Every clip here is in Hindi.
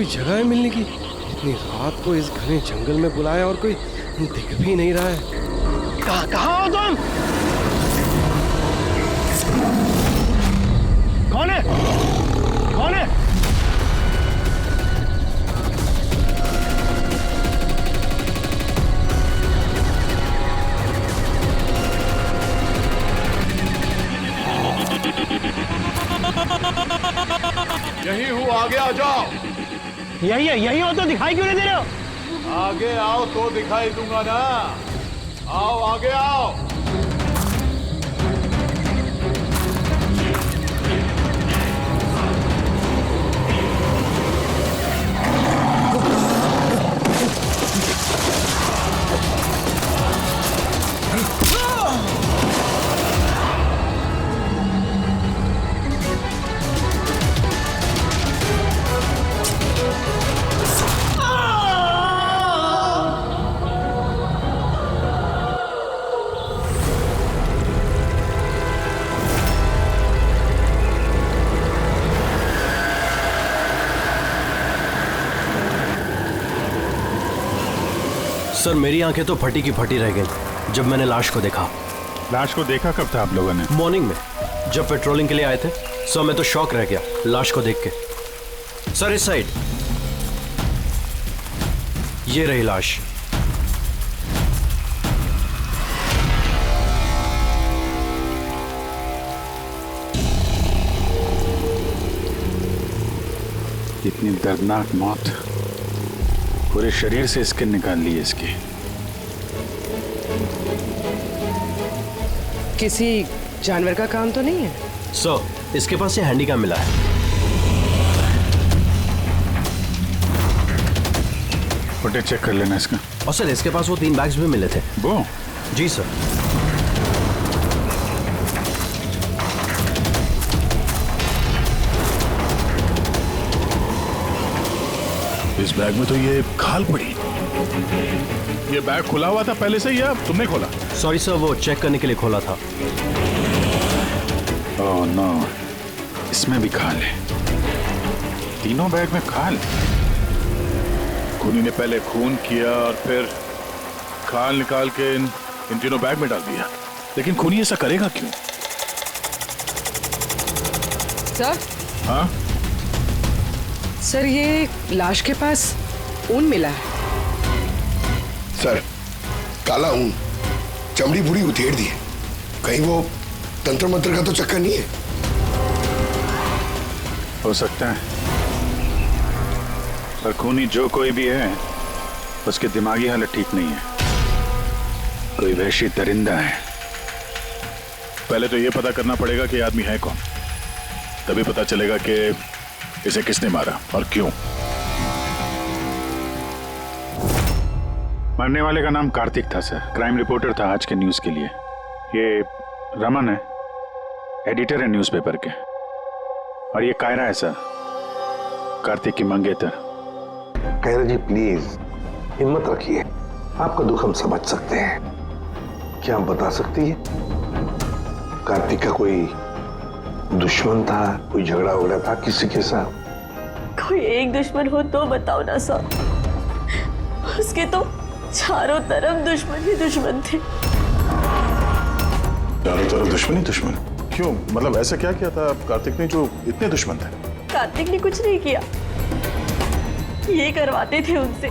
कोई जगह है मिलने की? इतनी रात को इस घने जंगल में बुलाया और कोई दिख भी नहीं रहा है। कहाँ हो तुम? कौन है? कौन है? यही हूँ, आगे आ जाओ। यही है, यही हो तो दिखाई क्यों नहीं दे रहे हो? आगे आओ तो दिखाई दूंगा ना। आओ आगे आओ। सर मेरी आंखें तो फटी की फटी रह गई जब मैंने लाश को देखा। लाश को देखा कब था आप लोगों ने? मॉर्निंग में जब पेट्रोलिंग के लिए आए थे। सर मैं तो शॉक रह गया लाश को देख के। सर इस साइड ये रही लाश। इतनी दर्दनाक मौत, पूरे शरीर से स्किन निकाल ली है इसकी। किसी जानवर का काम तो नहीं है? सर इसके पास ये हैंडीकैम मिला है। फुटेज चेक कर लेना इसका। और सर इसके पास वो 3 बैग्स भी मिले थे। वो? जी सर। इस बैग में तो ये खाल पड़ी। ये बैग खुला हुआ था पहले से या तुमने खोला? सॉरी सर वो चेक करने के लिए खोला था। ओह नो, इसमें भी खाल है। तीनों बैग में खाल। खूनी ने पहले खून किया और फिर खाल निकाल के इन तीनों बैग में डाल दिया। लेकिन खूनी ऐसा करेगा क्यों? सर? हाँ सर ये लाश के पास ऊन मिला है। सर काला ऊन, चमड़ी पूरी उधेड़ दी है। कहीं वो तंत्र मंत्र का तो चक्कर नहीं है? हो सकता है, पर खूनी जो कोई भी है उसकी दिमागी हालत ठीक नहीं है। कोई वहशी दरिंदा है। पहले तो ये पता करना पड़ेगा कि आदमी है कौन, तभी पता चलेगा कि इसे किसने मारा और क्यों। मरने वाले का नाम कार्तिक था सर, क्राइम रिपोर्टर था आज के न्यूज के लिए। ये रमन है, एडिटर है न्यूज़पेपर के। और ये कायरा है सर, कार्तिक की मंगेतर। कायरा जी प्लीज हिम्मत रखिए, आपका दुख हम समझ सकते हैं। क्या आप बता सकती है कार्तिक का कोई दुश्मन था, कोई झगड़ा वगड़ा था किसी के साथ? कोई एक दुश्मन हो तो बताओ ना सर। उसके तो चारों तरफ दुश्मन ही दुश्मन थे। चारों तरफ दुश्मन ही दुश्मन? क्यों, मतलब ऐसा क्या किया था कार्तिक ने जो इतने दुश्मन थे? कार्तिक ने कुछ नहीं किया, ये करवाते थे उनसे।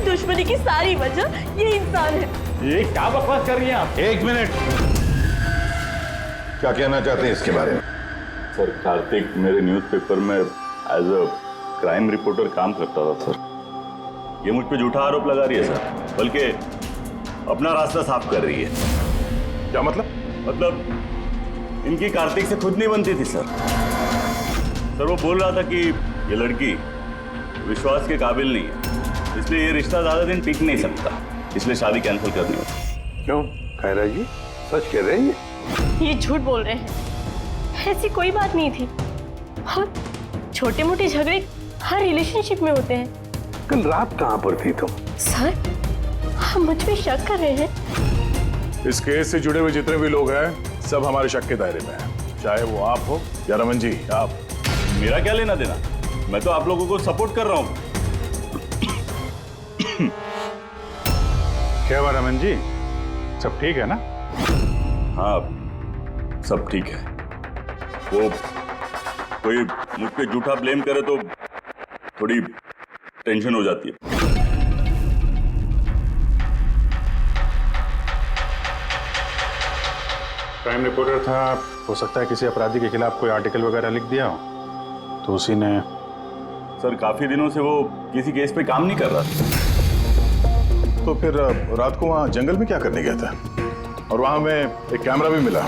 दुश्मनी की सारी वजह ये इंसान है। ये क्या बकवास कर रही हैं आप? एक मिनट, क्या कहना चाहते हैं इसके बारे में? सर कार्तिक मेरे न्यूज़पेपर में एज अ क्राइम रिपोर्टर काम करता था सर। ये मुझ पे झूठा आरोप लगा रही है सर, बल्कि अपना रास्ता साफ कर रही है। क्या मतलब? मतलब इनकी कार्तिक से खुद नहीं बनती थी सर। सर वो बोल रहा था कि ये लड़की विश्वास के काबिल नहीं है, इसलिए ये रिश्ता ज्यादा दिन टिक नहीं सकता, इसलिए शादी कैंसिल करनी होती। क्यों कायरा जी, सच कह रहे हैं ये झूठ बोल रहे हैं, ऐसी कोई बात नहीं थी। और छोटे मोटे झगड़े हर रिलेशनशिप में होते हैं। कल रात कहाँ पर थी तुम? सर हम मुझ पे शक कर रहे हैं। इस केस से जुड़े हुए जितने भी लोग हैं सब हमारे शक के दायरे में हैं, चाहे वो आप हो या रमन जी आप। मेरा क्या लेना देना? मैं तो आप लोगों को सपोर्ट कर रहा हूँ। क्या हुआ रमन जी, सब ठीक है ना? हाँ, सब ठीक है। वो कोई मुझ पे झूठा ब्लेम करे तो थोड़ी टेंशन हो जाती है। क्राइम रिपोर्टर था, हो सकता है किसी अपराधी के खिलाफ कोई आर्टिकल वगैरह लिख दिया हो, तो उसी ने। सर, काफी दिनों से वो किसी केस पे काम नहीं कर रहा था। तो फिर रात को वहाँ जंगल में क्या करने गया था? और वहाँ हमें एक कैमरा भी मिला।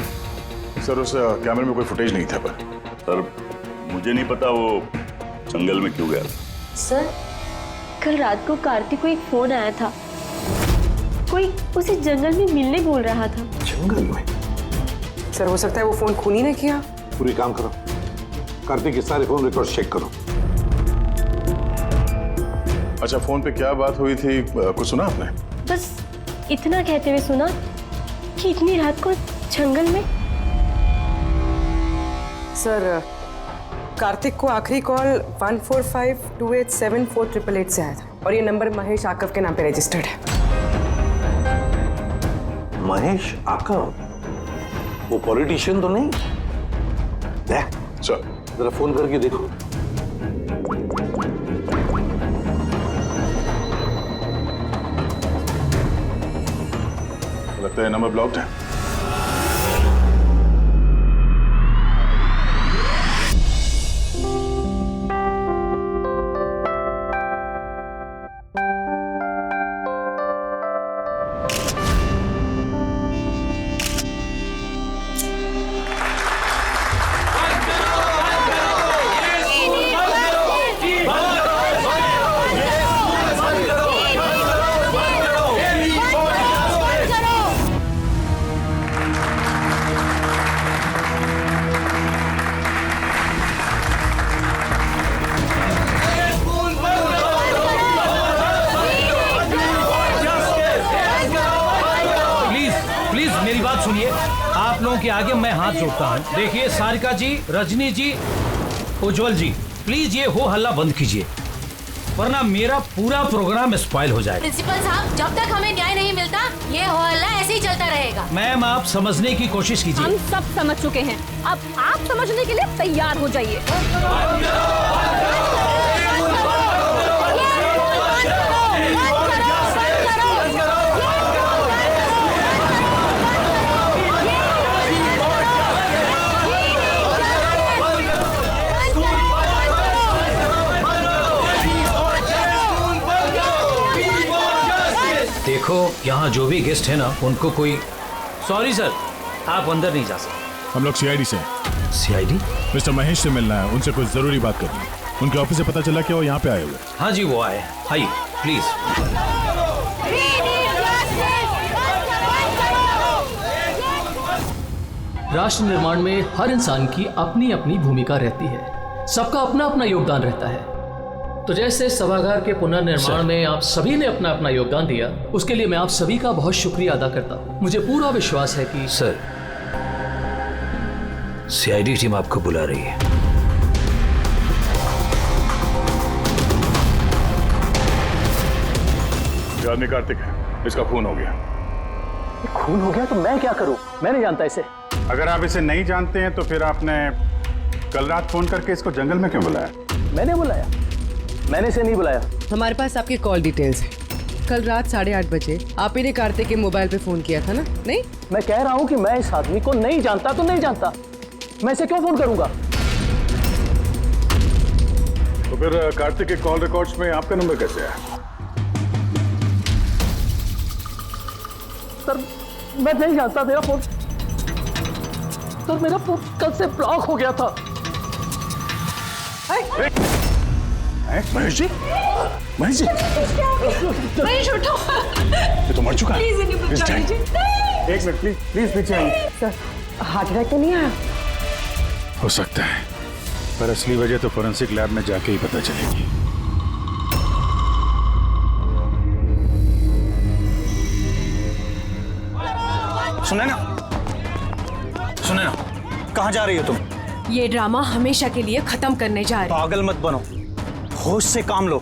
सर, उस कैमरे में कोई फुटेज नहीं था। पर सर, मुझे नहीं पता वो जंगल में क्यों गया। सर, कल रात को कार्तिक को एक फोन आया था, कोई उसे जंगल में मिलने बोल रहा था। जंगल में? सर हो सकता है वो फोन खूनी ने किया। पूरी काम करो, कार्तिक के सारे फोन रिकॉर्ड चेक करो। अच्छा, फोन पे क्या बात हुई थी, कुछ सुना आपने? बस इतना कहते हुए सुना कि इतनी रात को जंगल में। सर, कार्तिक को आखिरी कॉल 1452874888 से आया था और ये नंबर महेश आकव के नाम पे रजिस्टर्ड है। महेश आकव? वो पॉलिटिशियन तो नहीं? सर, जरा फोन करके देखो। लगता है नंबर ब्लॉक्ड है। मेरी बात सुनिए, आप लोगों के आगे मैं हाथ जोड़ता हूँ। देखिए सारिका जी, रजनी जी, उज्जवल जी, प्लीज ये हो हल्ला बंद कीजिए, वरना मेरा पूरा प्रोग्राम स्पॉइल हो जाएगा। प्रिंसिपल साहब, जब तक हमें न्याय नहीं मिलता ये हो हल्ला ऐसे ही चलता रहेगा। मैम, आप समझने की कोशिश कीजिए। हम सब समझ चुके हैं, अब आप समझने के लिए तैयार हो जाइए। देखो, यहाँ जो भी गेस्ट है ना, उनको कोई। सॉरी सर, आप अंदर नहीं जा सकते। हम लोग सीआईडी से हैं। सीआईडी? मिस्टर महेश से मिलना है, उनसे कुछ जरूरी बात करनी है। उनके ऑफिस से पता चला कि वो यहाँ पे आए हुए। हाँ जी, वो आए। आइए प्लीज। राष्ट्र निर्माण में हर इंसान की अपनी अपनी भूमिका रहती है, सबका अपना अपना योगदान रहता है। तो जैसे सभागार के पुनर्निर्माण में आप सभी ने अपना अपना योगदान दिया, उसके लिए मैं आप सभी का बहुत शुक्रिया अदा करता हूँ। मुझे पूरा विश्वास है कि सर, सीआईडी टीम आपको बुला रही है। ये आदमी कार्तिक है, इसका खून हो गया। खून हो गया तो मैं क्या करूं? मैं नहीं जानता इसे। अगर आप इसे नहीं जानते हैं तो फिर आपने कल रात फोन करके इसको जंगल में क्यों बुलाया? मैंने बुलाया? मैंने इसे नहीं बुलाया। हमारे पास आपकी कॉल डिटेल्स है। कल रात 8:30 बजे आप ही ने कार्तिक के मोबाइल पे फोन किया था ना? नहीं, मैं कह रहा हूं कि मैं इस आदमी को नहीं जानता तो नहीं जानता, मैं इसे क्यों फोन करूंगा? तो फिर कार्तिक के कॉल रिकॉर्ड्स में आपका नंबर कैसे आया? सर, मैं नहीं जानता। मेरा फोन कल से ब्लॉक हो गया था। महेश जी, महेश जी, महेश उठो। ये तो मर चुका है। प्लीज इन्हें बचा लीजिए। एक मिनट प्लीज, प्लीज पीछे आइए। सर हार्ट अटैक तो नहीं आया? हो सकता है, पर असली वजह तो फोरेंसिक लैब में जाके ही पता चलेगी। सुने ना, कहाँ जा रही हो तुम? ये ड्रामा हमेशा के लिए खत्म करने जा रहे। पागल मत बनो। होश से काम लो।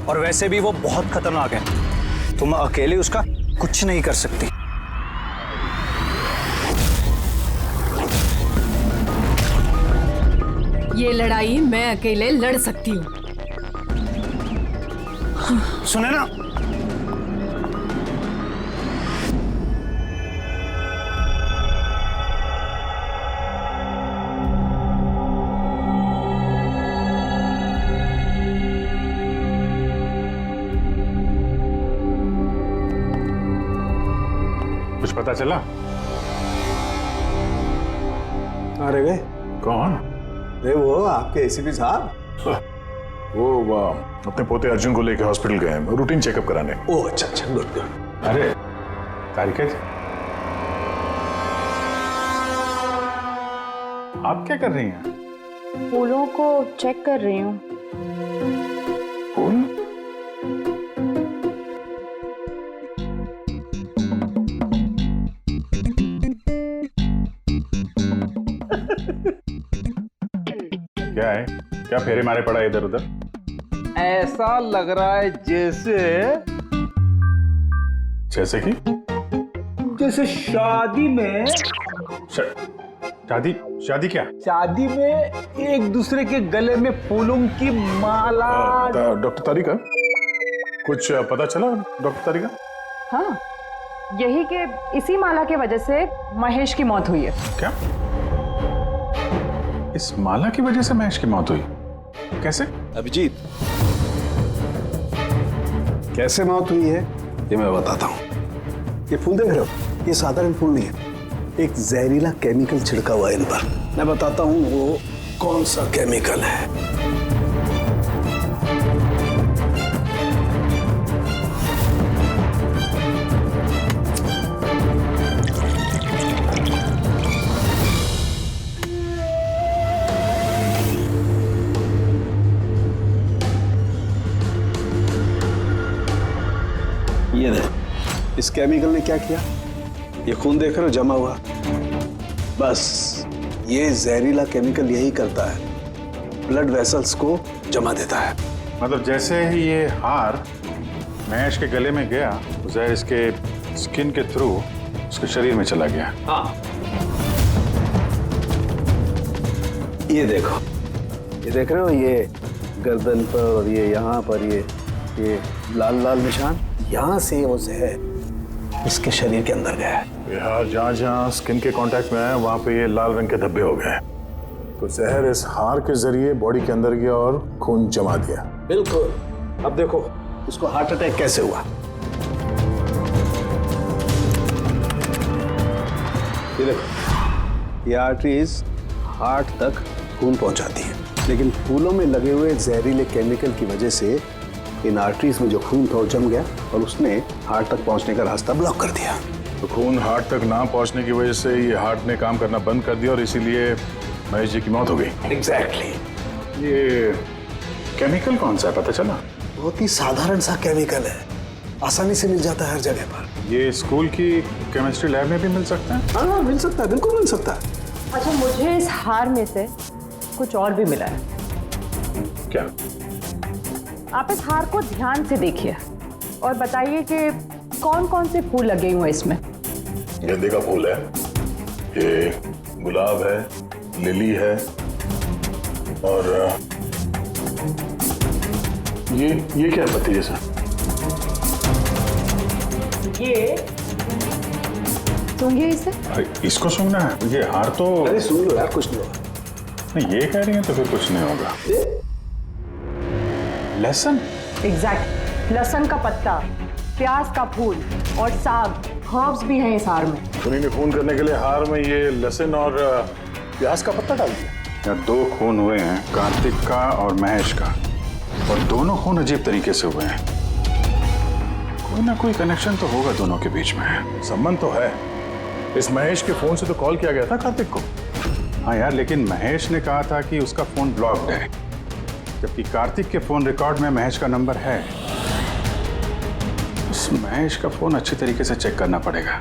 और वैसे भी वो बहुत खतरनाक है, तुम अकेले उसका कुछ नहीं कर सकती। ये लड़ाई मैं अकेले लड़ सकती हूँ। सुने ना, कुछ पता चला? अरे गए कौन? अरे वो आपके एसीपी साहब। वो अपने पोते अर्जुन को लेकर हॉस्पिटल गए हैं रूटीन चेकअप कराने। ओह अच्छा अच्छा, गुड गुड। अरे तारिका जी, आप क्या कर रही हैं? फूलों को चेक कर रही हूँ। फूल? क्या है? क्या फेरे मारे पड़ा इधर उधर? ऐसा लग रहा है जैसे कि जैसे शादी में शादी क्या? शादी में एक दूसरे के गले में फूलों की माला। डॉक्टर तारिका, कुछ पता चला डॉक्टर तारिका? हाँ, यही कि इसी माला के वजह से महेश की मौत हुई है। क्या? इस माला की वजह से महेश की मौत हुई? कैसे? अभिजीत, कैसे मौत हुई है ये मैं बताता हूँ। ये फूल देख रहे हो, ये साधारण फूल नहीं है, एक जहरीला केमिकल छिड़का हुआ है इन पर। मैं बताता हूँ वो कौन सा केमिकल है। ये देख, इस केमिकल ने क्या किया, ये खून देख रहे हो जमा हुआ, बस ये जहरीला केमिकल यही करता है, ब्लड वेसल्स को जमा देता है। मतलब जैसे ही ये हार महेश के गले में गया, तो जहर इसके स्किन के थ्रू उसके शरीर में चला गया। हाँ, ये देखो, ये देख रहे हो, ये गर्दन पर और ये यहाँ पर ये लाल लाल निशान, यहाँ से वो जहर इसके शरीर के अंदर गया है। यार जहाँ जहाँ स्किन के कांटेक्ट में आया वहाँ पे ये लाल रंग के धब्बे हो गए, तो जहर इस हार के जरिए बॉडी के अंदर गया और खून जमा दिया। बिल्कुल। अब देखो इसको हार्ट अटैक कैसे हुआ। ये देखो, ये आर्टरीज हार्ट तक खून पहुंचाती है, लेकिन फूलों में लगे हुए जहरीले केमिकल की वजह से इन आर्टरीज में जो खून था वो जम गया और उसने हार्ट तक पहुंचने का रास्ता ब्लॉक कर दिया। तो खून हार्ट तक ना पहुंचने की वजह से ये हार्ट ने काम करना बंद कर दिया और इसीलिए महेश जी की मौत हो गई। एग्जैक्टली। ये केमिकल कौन सा है पता चला? बहुत ही साधारण सा केमिकल है, आसानी से मिल जाता है हर जगह पर। ये स्कूल की केमिस्ट्री लैब में भी मिल सकता है? हाँ मिल सकता है, बिल्कुल मिल सकता है। अच्छा, मुझे इस हार में से कुछ और भी मिला है। क्या? आप इस हार को ध्यान से देखिए और बताइए कि कौन कौन से फूल लगे हुए हैं इसमें। गेंदे का फूल है, ये गुलाब है, लिली है, और ये क्या है पत्ती जैसा? ये सूंघिए इसे। इसको सूंघना है? ये हार तो अरे सूंघ लो यार, कुछ नहीं होगा। नहीं, ये कह रही है तो फिर कुछ नहीं होगा। लहसुन? एग्जैक्ट, लहसुन का पत्ता, प्याज का फूल और साग, हर्ब्स भी हैं इस हार में। उन्हीं ने खून करने के लिए हार में ये लहसुन और प्याज का पत्ता डाल दिया। यहाँ 2 खून हुए हैं, कार्तिक का और महेश का, और दोनों खून अजीब तरीके से हुए हैं। कोई ना कोई कनेक्शन तो होगा दोनों के बीच में, संबंध तो है। इस महेश के फोन से तो कॉल किया गया था कार्तिक को। हाँ यार, लेकिन महेश ने कहा था कि उसका फोन ब्लॉक्ड है, जबकि कार्तिक के फोन रिकॉर्ड में महेश का नंबर है। इस महेश का फोन अच्छी तरीके से चेक करना पड़ेगा,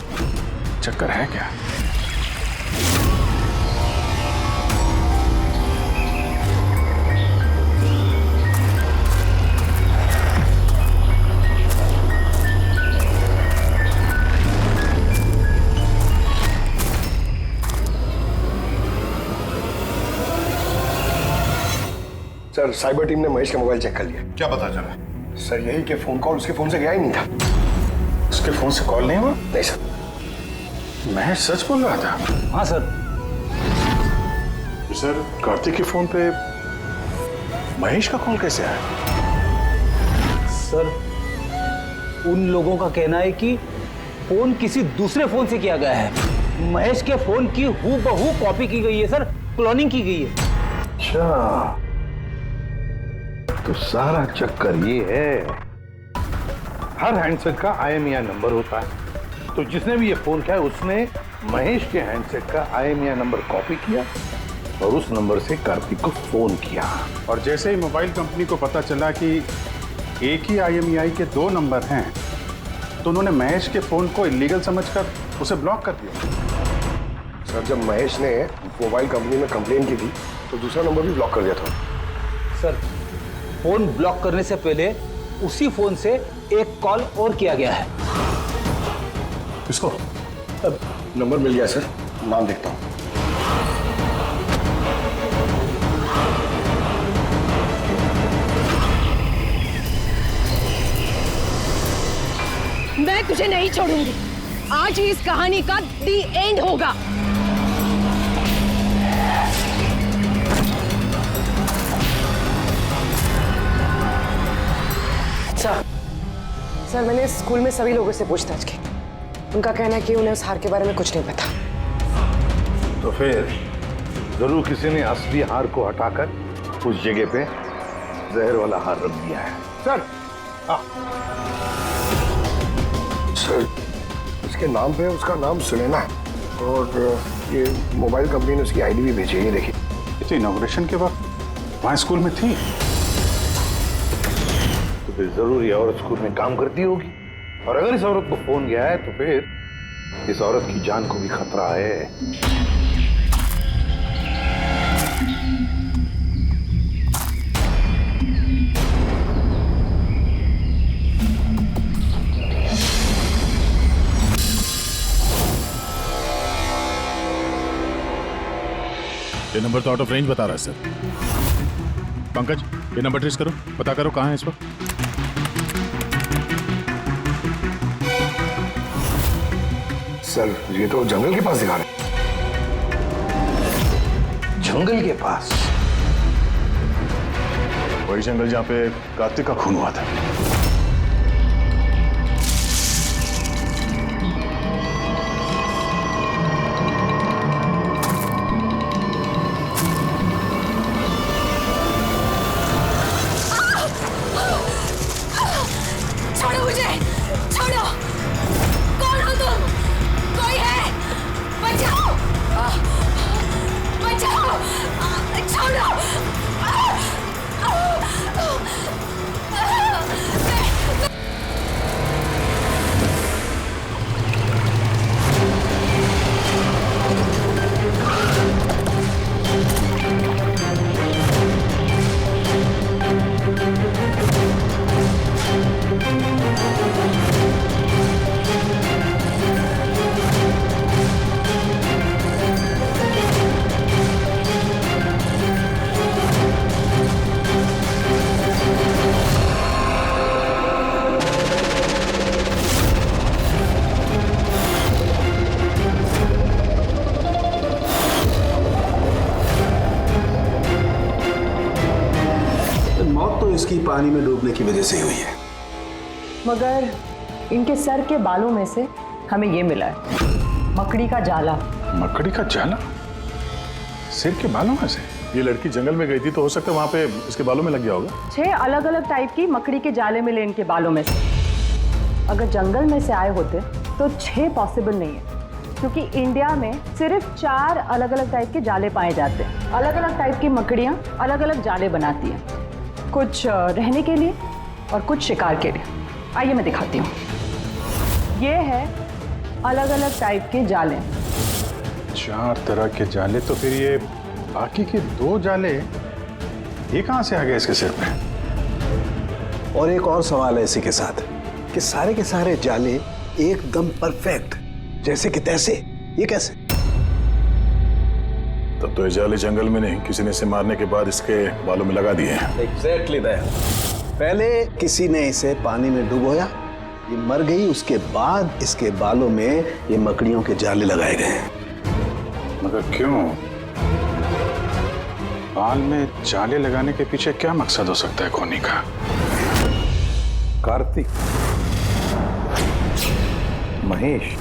चक्कर है क्या? सर साइबर टीम ने महेश का मोबाइल चेक कर लिया। क्या पता चला? सर यही कि फोन कॉल उसके फोन से गया ही नहीं था। उसके फोन से कॉल नहीं हुआ? नहीं सर। महेश सच बोल रहा था? हाँ सर। सर कार्तिक के फोन पे महेश का कॉल कैसे आया? सर उन लोगों का कहना है कि फोन किसी दूसरे फोन से किया गया है। महेश के फोन की हूबहू कॉपी की गई है सर, क्लोनिंग की गई है। अच्छा, तो सारा चक्कर ये है, हर हैंडसेट का IMEI नंबर होता है, तो जिसने भी ये फोन किया उसने महेश के हैंडसेट का IMEI नंबर कॉपी किया और उस नंबर से कार्तिक को फोन किया। और जैसे ही मोबाइल कंपनी को पता चला कि एक ही IMEI के 2 नंबर हैं, तो उन्होंने महेश के फोन को इलीगल समझकर उसे ब्लॉक कर दिया। सर जब महेश ने मोबाइल कंपनी में कंप्लेन की थी तो दूसरा नंबर भी ब्लॉक कर दिया था। सर फोन ब्लॉक करने से पहले उसी फोन से एक कॉल और किया गया है। किसको? नंबर मिल गया सर, नाम देखता हूँ। मैं तुझे नहीं छोड़ूंगी। आज ही इस कहानी का दी एंड होगा। सर मैंने स्कूल में सभी लोगों से पूछताछ की। उनका कहना है कि उन्हें उस हार के बारे में कुछ नहीं पता। तो फिर जरूर किसी ने असली हार को हटाकर उस जगह पे जहर वाला हार रख दिया है। सर सर उसके नाम पे उसका नाम सुनैना है और ये मोबाइल कंपनी ने उसकी ID भी भेजी है, ये देखिए। ये तो इनॉग्रेशन के वक्त वहाँ स्कूल में थी। तो फिर जरूर ये औरत स्कूल में काम करती होगी, और अगर इस औरत को फोन गया है तो फिर इस औरत की जान को भी खतरा है। ये नंबर तो आउट ऑफ रेंज बता रहा है सर। पंकज ये नंबर ट्रेस करो, पता करो कहाँ है इस वक्त। सर ये तो जंगल के पास दिखा रहे। जंगल के पास? वही जंगल जहाँ पे कार्तिक का खून हुआ था। छोड़ो मुझे, छोड़ो। कौन हो तुम? कोई है? बचाओ, बचाओ, छोड़ो। मौत तो इसकी पानी में डूबने की वजह से हुई है। मगर इनके सर के बालों में से हमें ये मिला है, मकड़ी का जाला। मकड़ी का जाला? सिर के बालों में से? ये लड़की जंगल में गई थी तो हो सकता है वहां पे इसके बालों में लग गया होगा। 6 अलग अलग टाइप की मकड़ी के जाले मिले इनके बालों में से। अगर जंगल में से आए होते तो 6 पॉसिबल नहीं है, क्योंकि इंडिया में सिर्फ 4 अलग अलग टाइप के जाले पाए जाते हैं। अलग अलग टाइप की मकड़ियाँ अलग अलग जाले बनाती हैं, कुछ रहने के लिए और कुछ शिकार के लिए। आइए मैं दिखाती हूँ। ये है अलग अलग टाइप के जाले। 4 तरह के जाले? तो फिर ये बाकी के 2 जाले ये कहाँ से आ गए इसके सिर पे? और एक और सवाल है इसी के साथ कि सारे के सारे जाले एकदम परफेक्ट, जैसे कि तैसे, ये कैसे? तब तो ये जाले जंगल में नहीं, किसी ने इसे मारने के बाद इसके बालों में लगा दिए हैं। Exactly that. पहले किसी ने इसे पानी में डुबोया, ये मर गई, उसके बाद इसके बालों में ये मकड़ियों के जाले लगाए गए हैं। मगर क्यों? बाल में जाले लगाने के पीछे क्या मकसद हो सकता है खोनी का? कार्तिक, महेश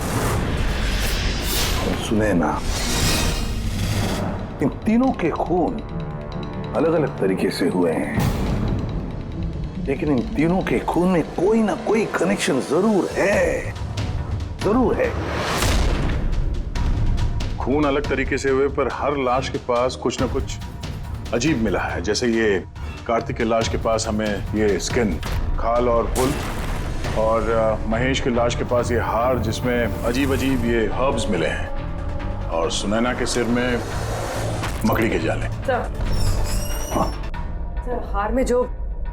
और सुनैना, इन तीनों के खून अलग अलग तरीके से हुए हैं, लेकिन इन तीनों के खून में कोई ना कोई कनेक्शन जरूर है, जरूर है। खून अलग तरीके से हुए पर हर लाश के पास कुछ ना कुछ अजीब मिला है। जैसे ये कार्तिक के लाश के पास हमें ये स्किन, खाल और वुल, और महेश की लाश के पास ये हार जिसमें अजीब अजीब ये हर्ब्स मिले हैं, और सुनैना के सिर में मकड़ी के जाले। सर, हार में जो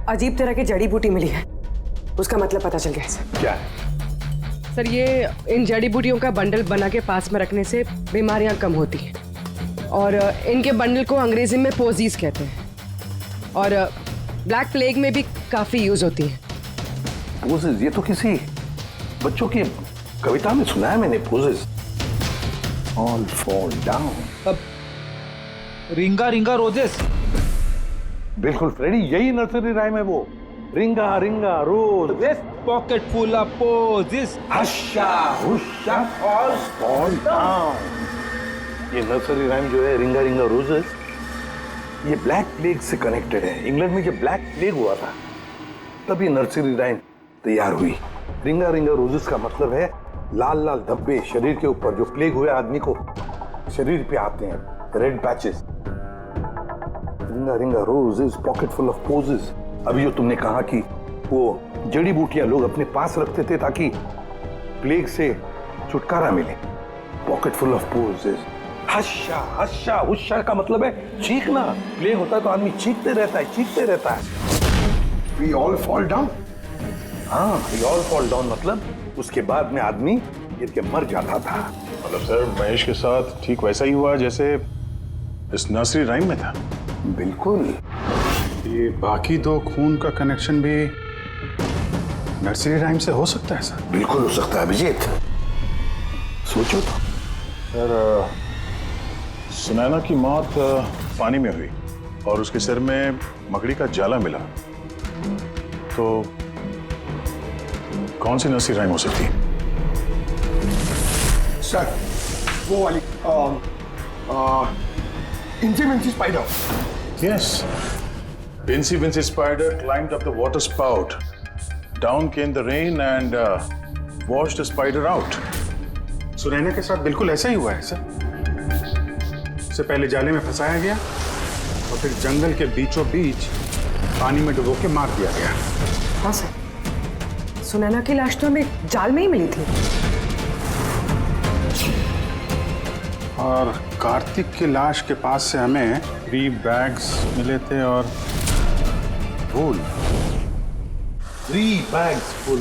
अजीब तरह की जड़ी बूटी मिली है उसका मतलब पता चल गया है सर। क्या है? सर, ये इन जड़ी बूटियों का बंडल बना के पास में रखने से बीमारियां कम होती हैं, और इनके बंडल को अंग्रेजी में पोजीज कहते हैं, और ब्लैक प्लेग में भी काफी यूज होती हैं। पोजेस? ये तो किसी बच्चों की कविता में सुना है मैंने। Posies all fall down. अब रिंगा रिंगा रोजेस। बिल्कुल फ्रेडी, यही नर्सरी राइम है वो। Ring a ring a rose, pocket full of posies, hush a hush a all fall down. ये नर्सरी राइम जो है रिंगा रिंगा रोजेस, ये ब्लैक प्लेग से कनेक्टेड है। इंग्लैंड में जब ब्लैक प्लेग हुआ था तब ये नर्सरी राइम तैयार हुई। रिंगा रिंगा रोजेस का मतलब है लाल लाल धब्बे शरीर के ऊपर जो प्लेग हुए आदमी को शरीर पे आते हैं, रेड पैचेस। रिंगा रिंगा roses, pocket full of posies. अभी जो तुमने कहा कि वो जड़ी बूटियां लोग अपने पास रखते थे ताकि प्लेग से छुटकारा मिले। Pocket full of posies. Hush a hush a hush a का मतलब है चीखना। प्लेग होता है तो आदमी चीखते रहता है, चीखते रहता है। We all fall down? हाँ, we all fall down मतलब उसके बाद में आदमी गिर के मर जाता था। मतलब सर, महेश के साथ ठीक वैसा ही हुआ जैसे इस नर्सरी राइम में था। बिल्कुल। ये बाकी दो खून का कनेक्शन भी नर्सरी राइम से हो सकता है सर? बिल्कुल हो सकता है अभिजीत, सोचो तो। सर, सुनैना की मौत पानी में हुई और उसके सिर में मकड़ी का जाला मिला, तो कौन सी नर्सरी राइम हो सकती है? सर, वो वाली इंची Vinci spider. Yes. Incy Wincy Spider climbed up the water spout. Down came the rain and washed the spider out. Sunaina के साथ बिल्कुल ऐसा ही हुआ है सर। उसे पहले जाले में फंसाया गया और फिर जंगल के बीचों बीच पानी में डुबो के मार दिया गया। हाँ सर, सुनैना की लाश तो हमें जाल में ही मिली थी। और कार्तिक की लाश के पास से हमें 3 बैग्स मिले थे और वूल। 3 bags full.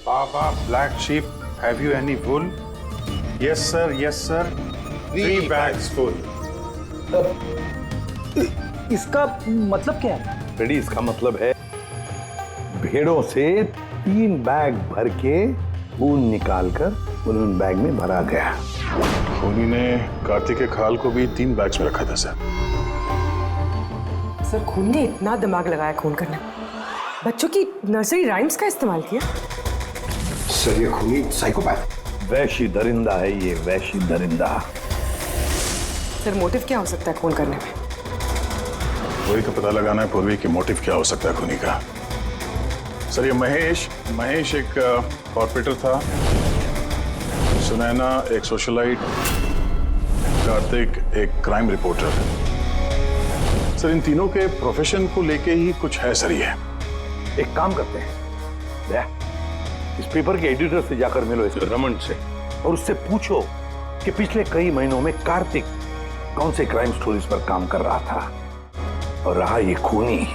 Baa baa black sheep, have you any wool? Yes sir, yes sir, 3 bags full. इसका मतलब क्या है? फ्रेडी, इसका मतलब है भेड़ों से 3 बैग भर के ऊन निकालकर उन बैग में भरा गया। खूनी ने कार्तिक के खाल को भी 3 बैग्स में रखा था सर। सर, खून ने इतना दिमाग लगाया खून करने, बच्चों की नर्सरी राइम्स का इस्तेमाल किया। सर, ये खूनी साइकोपैथ, वैशी दरिंदा है ये, वैशी दरिंदा। सर, मोटिव क्या हो सकता है खून करने में? वही तो पता लगाना है पूर्वी कि मोटिव क्या हो सकता है खूनी का। सर, ये महेश एक कॉर्पोरेटर था, सुनैना एक सोशलाइट, कार्तिक एक क्राइम रिपोर्टर। सर, इन तीनों के प्रोफेशन को लेके ही कुछ है सर। ये एक काम करते हैं, इस पेपर के एडिटर से जाकर मिलो, इस रमन से, और उससे पूछो कि पिछले कई महीनों में कार्तिक कौन से क्राइम स्टोरीज पर काम कर रहा था। और रहा ये खूनी,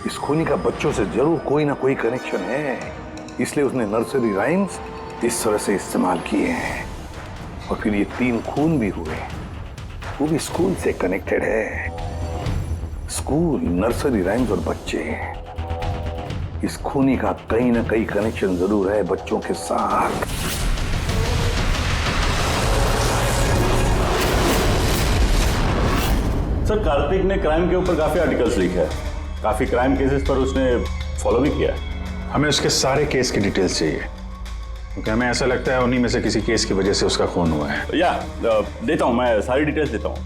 इस खूनी का बच्चों से जरूर कोई ना कोई कनेक्शन है, इसलिए उसने नर्सरी राइम्स इस तरह से इस्तेमाल किए हैं। और फिर ये 3 खून भी हुए, वो भी स्कूल से कनेक्टेड है। स्कूल, नर्सरी राइम्स और बच्चे, इस खूनी का कहीं ना कहीं कनेक्शन जरूर है बच्चों के साथ। सर, कार्तिक ने क्राइम के ऊपर काफी आर्टिकल्स लिखे हैं, काफी क्राइम केसेस पर उसने फॉलो भी किया है। हमें उसके सारे केस की डिटेल्स चाहिए, क्योंकि हमें ऐसा लगता है उन्हीं में से किसी केस की वजह से उसका खून हुआ है। या देता हूं, मैं सारी डिटेल्स देता हूं।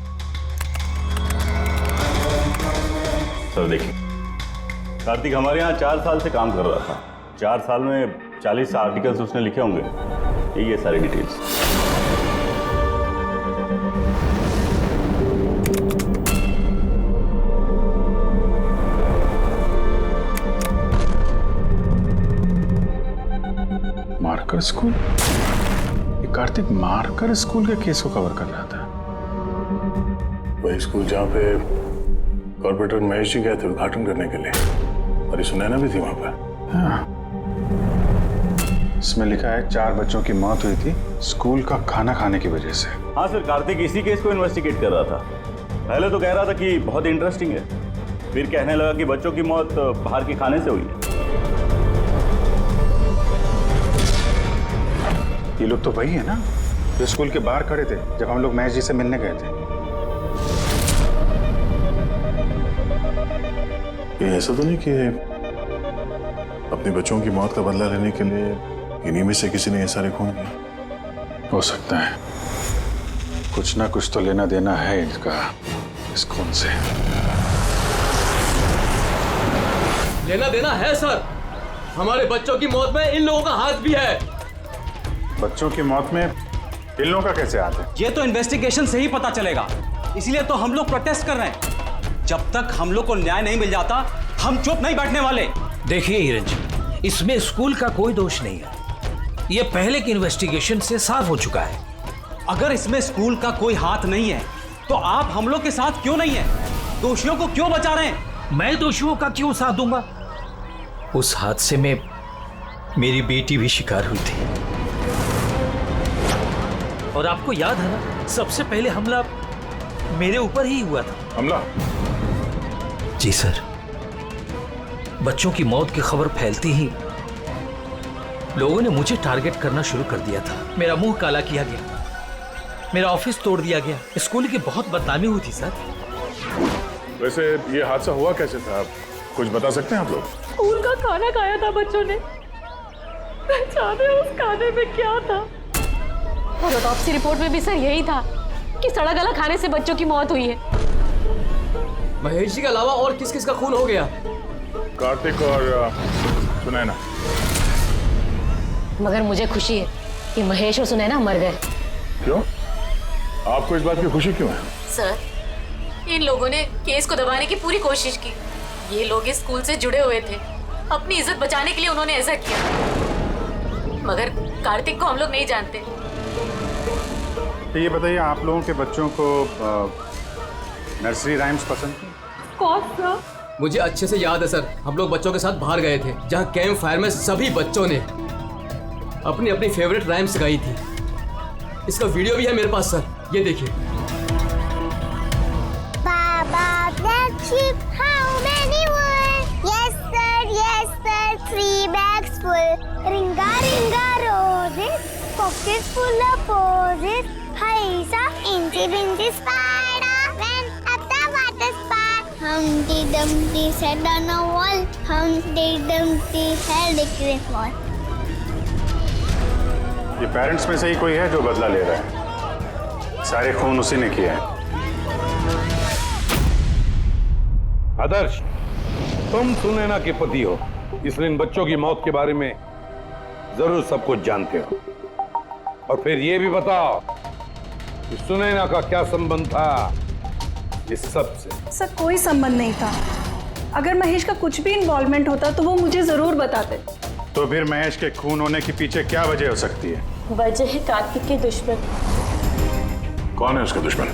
सर देखिए, कार्तिक हमारे यहाँ 4 साल से काम कर रहा था। 4 साल में 40 आर्टिकल्स उसने लिखे होंगे। यही है सारी डिटेल्स। Marker school? ये कार्तिक मार्कर स्कूल के केस को कवर कर रहा था। वही स्कूल जहाँ पे कॉर्पोरेटर महेश जी गए थे उद्घाटन करने के लिए, और ये सुनैना भी थी वहां पर। हाँ। इसमें लिखा है 4 बच्चों की मौत हुई थी स्कूल का खाना खाने की वजह से। हाँ सर, कार्तिक इसी केस को इन्वेस्टिगेट कर रहा था। पहले तो कह रहा था कि बहुत इंटरेस्टिंग है, फिर कहने लगा कि बच्चों की मौत बाहर के खाने से हुई है। ये लोग तो वही है ना जो स्कूल के बाहर खड़े थे जब हम लोग महेश जी से मिलने गए थे। ये ऐसा तो नहीं कि अपने बच्चों की मौत का बदला लेने के लिए इन्हीं में से किसी ने ये सारे खून किया? हो सकता है, कुछ ना कुछ तो लेना देना है इनका इस खून से। लेना देना है सर। हमारे बच्चों की मौत में इन लोगों का हाथ भी है। बच्चों की मौत में इन लोगों का कैसे हाथ है? ये तो इन्वेस्टिगेशन से ही पता चलेगा, इसलिए तो हम लोग प्रोटेस्ट कर रहे हैं। जब तक हम लोग को न्याय नहीं मिल जाता हम चुप नहीं बैठने वाले। देखिए हिरन जी, इसमें स्कूल का कोई दोष नहीं है। ये पहले की इन्वेस्टिगेशन से साफ हो चुका है। अगर इसमें स्कूल का कोई हाथ नहीं है तो आप हम लोग के साथ क्यों नहीं है? दोषियों को क्यों बचा रहे हैं? मैं दोषियों का क्यों साथ दूंगा? उस हादसे में मेरी बेटी भी शिकार हुई थी। और आपको याद है ना, सबसे पहले हमला मेरे ऊपर ही हुआ था। हमला? जी सर। बच्चों की मौत की खबर फैलती ही लोगों ने मुझे टारगेट करना शुरू कर दिया था। मेरा मुंह काला किया गया, मेरा ऑफिस तोड़ दिया गया, स्कूल की बहुत बदनामी हुई थी सर। वैसे ये हादसा हुआ कैसे था, कुछ बता सकते हैं आप लोग? स्कूल का खाना खाया था बच्चों ने, जाने उस खाने में क्या था। और ऑटोप्सी रिपोर्ट में भी सर यही था कि सड़ा गला खाने से बच्चों की मौत हुई है। महेश जी के अलावा और किस किस का खून हो गया? कार्तिक और सुनैना। मगर मुझे खुशी है कि महेश और सुनैना मर गए। क्यों? आपको इस बात की खुशी क्यों है? सर, इन लोगों ने केस को दबाने की पूरी कोशिश की। ये लोग इस स्कूल से जुड़े हुए थे, अपनी इज्जत बचाने के लिए उन्होंने ऐसा किया। मगर कार्तिक को हम लोग नहीं जानते। तो ये बताइए, आप लोगों के बच्चों को नर्सरी राइम्स पसंद थी? कौन सा? मुझे अच्छे से याद है सर, हम लोग बच्चों के साथ बाहर गए थे जहाँ कैंप फायर में सभी बच्चों ने अपनी अपनी फेवरेट राइम्स गाई थी। इसका वीडियो भी है मेरे पास सर, ये देखिए। Baba, black sheep, how many were? Yes sir, 3 bags full. Ringa, ringa, roses, pockets full of posies. Haisa, incy, bincy, spider, went up the water spout. Humpty Dumpty sat on a wall. Humpty Dumpty held a great wall. ये पेरेंट्स में से ही कोई है जो बदला ले रहा है? सारे खून उसी ने किया है। आदर्श, तुम सुनैना के पति हो, इसलिए इन बच्चों की मौत के बारे में जरूर सब कुछ जानते हो। और फिर ये भी बताओ कि सुनैना का क्या संबंध था इस सब से? सर, कोई संबंध नहीं था। अगर महेश का कुछ भी इन्वॉल्वमेंट होता तो वो मुझे जरूर बताते। तो फिर महेश के खून होने के पीछे क्या वजह हो सकती है? वजह है कार्तिक के दुश्मन। कौन है उसका दुश्मन?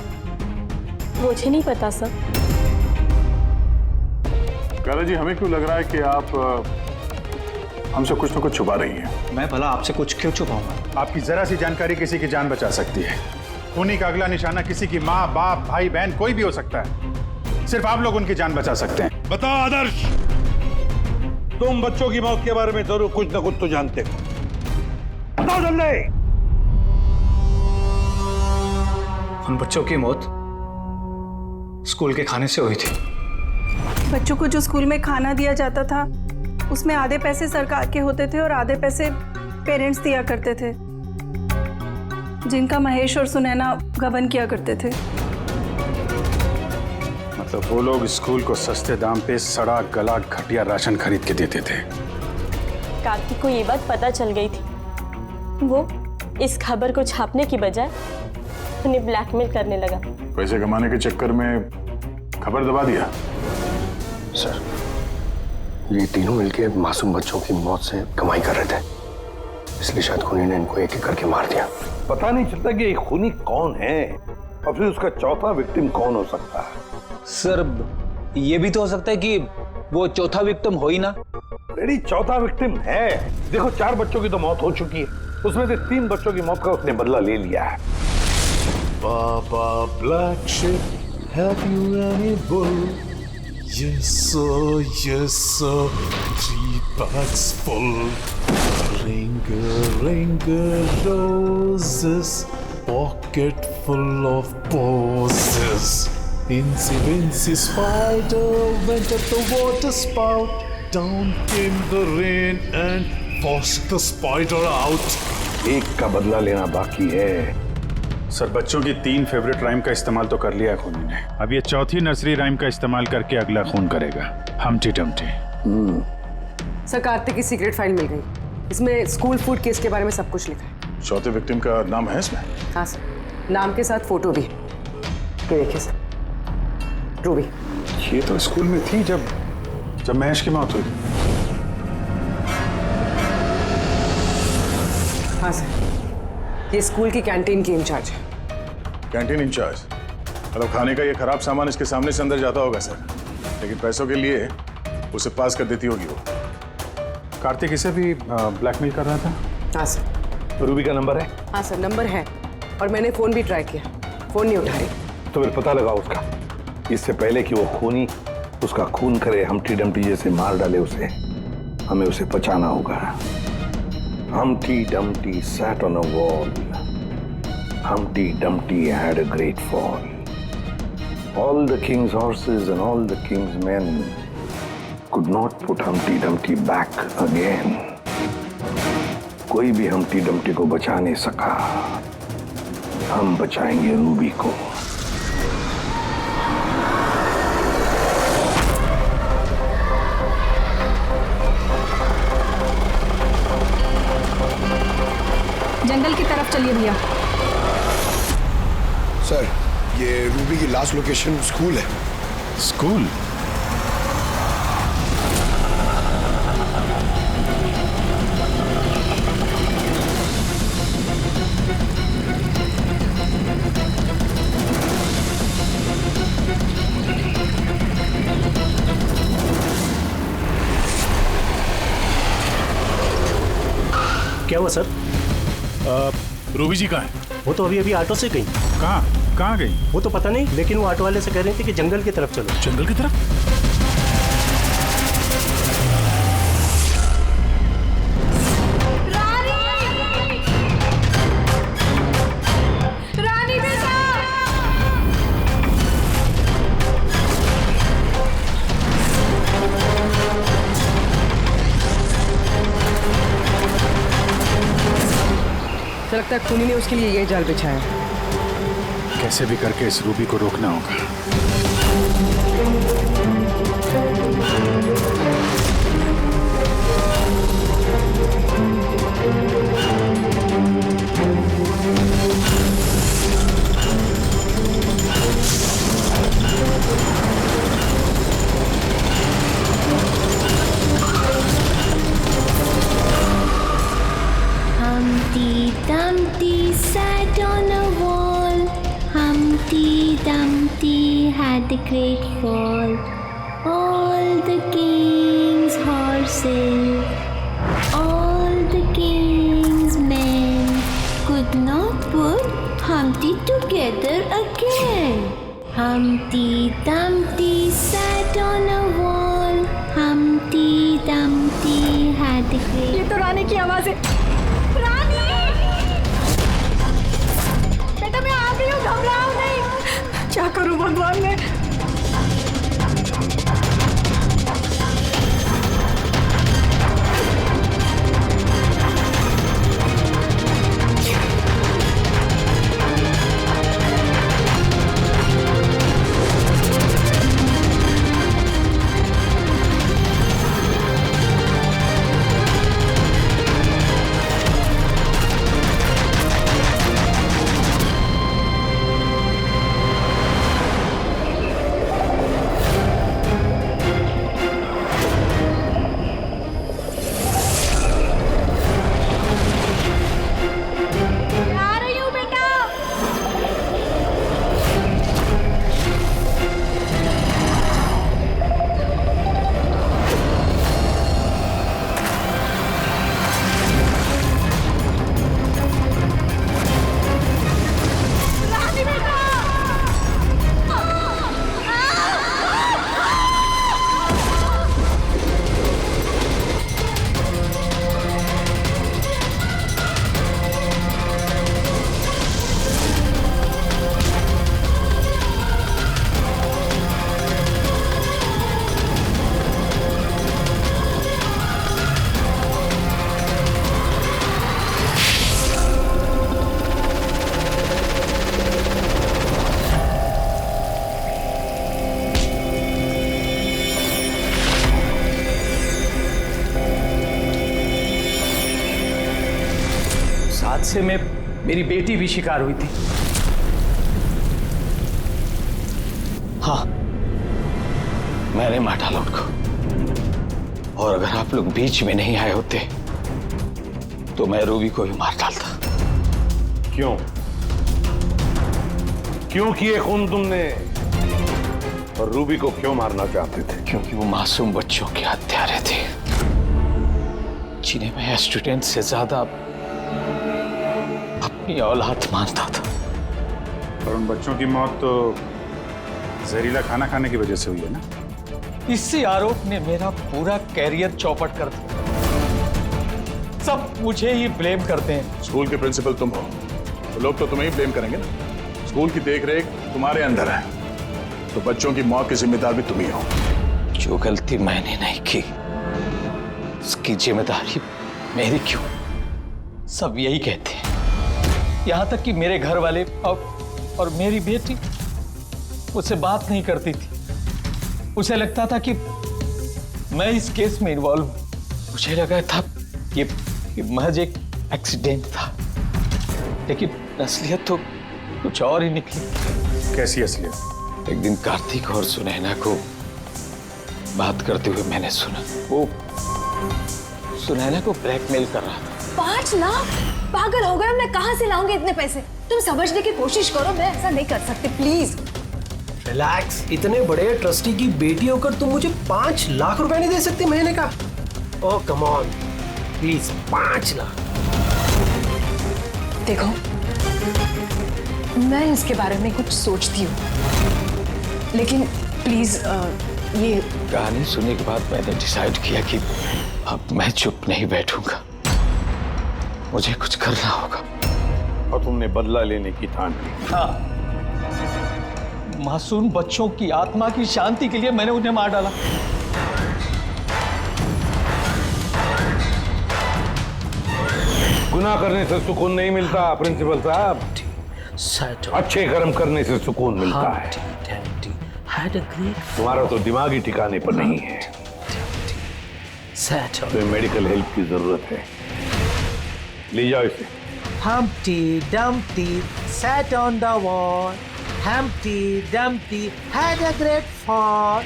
मुझे नहीं पता सर। काला जी, हमें क्यों लग रहा है कि आप हमसे कुछ न कुछ छुपा रही हैं? मैं भला आपसे कुछ क्यों छुपाऊंगा? आपकी जरा सी जानकारी किसी की जान बचा सकती है। खूनी का अगला निशाना किसी की माँ, बाप, भाई, बहन कोई भी हो सकता है। सिर्फ आप लोग उनकी जान बचा सकते हैं। बताओ आदर्श, तुम बच्चों की मौत के बारे में जरूर कुछ ना कुछ तो जानते हो। बताओ जल्दी। उन बच्चों की मौत स्कूल के खाने से हुई थी। बच्चों को जो स्कूल में खाना दिया जाता था उसमें आधे पैसे सरकार के होते थे और आधे पैसे पेरेंट्स दिया करते थे, जिनका महेश और सुनैना गबन किया करते थे। मतलब वो लोग स्कूल को सस्ते दाम पे सड़ा गला घटिया राशन खरीद के देते थे। कार्तिक को ये बात पता चल गई थी। वो इस खबर को छापने की बजाय उन्हें ब्लैकमेल करने लगा। पैसे कमाने के चक्कर में खबर दबा दिया। सर, ये तीनों मिलके मासूम बच्चों की मौत से कमाई कर रहे थे, इसलिए शायद खूनी ने इनको एक एक करके मार दिया। पता नहीं चलता कि ये खूनी कौन है और फिर उसका चौथा विक्टिम कौन हो सकता है। सर, ये भी तो हो सकता है कि वो चौथा विक्टिम हो ही ना। रेडी, चौथा विक्टिम है। देखो, 4 बच्चों की तो मौत हो चुकी है, उसमें से 3 बच्चों की मौत का उसने बदला ले लिया है। Baba Black Sheep, have you any bull? Yes sir, 3 bags full. Ring roses, pocket full of posies. Incy spider went up the water spout. Down came the rain and forced the spider out. एक का बदला लेना बाकी है। सर, बच्चों की 3 फेवरेट राइम का इस्तेमाल तो कर लिया है खूनी ने। अब ये चौथी नर्सरी राइम का इस्तेमाल करके अगला खून करेगा, हमटी डमटी। सर, कार्तिक की सीक्रेट फाइल मिल गई। इसमें स्कूल फूड केस के बारे में सब कुछ लिखा है। चौथे विक्टिम का नाम है इसमें? हाँ सर, नाम के साथ फोटो भी। ये देखिए सर, रूबी। ये तो स्कूल में थी जब महेश की मौत हुई। हाँ सर, ये स्कूल की कैंटीन की इंचार्ज है। Canteen incharge? मतलब खाने का ये खराब सामान इसके सामने से अंदर जाता होगा सर, लेकिन पैसों के लिए उसे पास कर देती होगी वो। कार्तिक इसे भी ब्लैकमेल कर रहा था? हाँ सर। रूबी का नंबर है? हाँ सर, नंबर है और मैंने फोन भी ट्राई किया, फोन नहीं उठा रही। तो फिर पता लगाओ उसका, इससे पहले कि वो खूनी उसका खून करे, हमटी डमटी जैसे मार डाले उसे। हमें उसे बचाना होगा। Humpty Dumpty sat on a wall. Humpty Dumpty had a great fall. All the king's horses and all the king's men could not put Humpty Dumpty back again. कोई भी Humpty Dumpty को बचा नहीं सका। हम बचाएंगे रूबी को। जंगल की तरफ चलिए भैया। सर, ये रूबी की लास्ट लोकेशन स्कूल है। स्कूल? क्या हुआ सर? रूबी जी कहाँ है? वो तो अभी ऑटो से गई। कहाँ गई? वो तो पता नहीं, लेकिन वो ऑटो वाले से कह रही थी कि जंगल की तरफ चलो। जंगल की तरफ? लगता है खूनी ने उसके लिए ये जाल बिछाया। कैसे भी करके इस रूबी को रोकना होगा। Humpty Dumpty sat on a wall. Humpty Dumpty had a great fall. All the king's horses, all the king's men could not put Humpty Humpty together again. Humpty Dumpty sat on a wall. Humpty Dumpty had a great... ये तो रानी की आवाज है। रानी! बेटा मैं आ गई हूँ, घबराओ नहीं। क्या करूँ भगवान मैं? हादसे में मेरी बेटी भी शिकार हुई थी। हाँ, मैंने मार डाला उनको। और अगर आप लोग बीच में नहीं आए होते तो मैं रूबी को भी मार डालता। क्यों? क्यों किए खून तुमने? और रूबी को क्यों मारना चाहते थे? क्योंकि वो मासूम बच्चों के हत्यारे थे, जिन्हें मैं स्टूडेंट से ज्यादा अपनी औलाद मानता था। और उन बच्चों की मौत तो जहरीला खाना खाने की वजह से हुई है ना? इसी आरोप ने मेरा पूरा कैरियर चौपट कर दिया। सब मुझे ही ब्लेम करते हैं। स्कूल के प्रिंसिपल तुम हो तो लोग तो तुम्हें ही ब्लेम करेंगे ना। स्कूल की देखरेख तुम्हारे अंदर है तो बच्चों की मौत की जिम्मेदार भी तुम ही हो। जो गलती मैंने नहीं की उसकी जिम्मेदारी मेरी क्यों? सब यही कहते हैं। यहां तक कि मेरे घर वाले और मेरी बेटी मुझसे बात नहीं करती थी। उसे लगता था कि मैं इस केस में इन्वॉल्व हूं। मुझे लगा था ये महज एक एक्सीडेंट था, लेकिन असलियत तो कुछ और ही निकली। कैसी असलियत? एक दिन कार्तिक और सुनैना को बात करते हुए मैंने सुना। वो सुनैना को ब्लैकमेल कर रहा था। 5 लाख? पागल हो गया, मैं कहां से लाऊंगी इतने पैसे? तुम समझने की कोशिश करो, मैं ऐसा नहीं कर सकती, प्लीज। रिलैक्स। इतने बड़े ट्रस्टी की बेटी होकर तुम मुझे 5 लाख रुपए नहीं दे सकती महीने का? ओह कम ऑन प्लीज, 5 लाख। देखो, मैं इसके बारे में कुछ सोचती हूँ, लेकिन प्लीज ये कहानी सुनने के बाद मैंने डिसाइड किया कि अब मैं चुप नहीं बैठूंगा, मुझे कुछ करना होगा। और तुमने बदला लेने की ठान ली? हाँ, मासूम बच्चों की आत्मा की शांति के लिए मैंने उन्हें मार डाला। गुनाह करने से सुकून नहीं मिलता प्रिंसिपल साहब, अच्छे कर्म करने से सुकून मिलता है। तुम्हारा तो दिमागी ठिकाने पर नहीं है, तो मेडिकल हेल्प की जरूरत है। ले जाओ इसे। Humpty Dumpty sat on the wall. Humpty Dumpty had a great fall.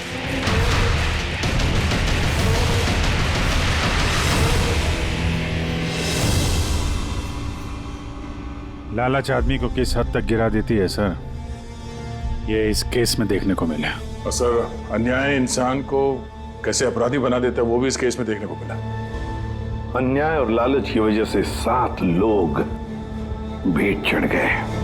लालच आदमी को किस हद तक गिरा देती है सर, ये इस केस में देखने को मिला। और सर, अन्याय इंसान को कैसे अपराधी बना देता है वो भी इस केस में देखने को मिला। अन्याय और लालच की वजह से 7 लोग भेंट चढ़ गए।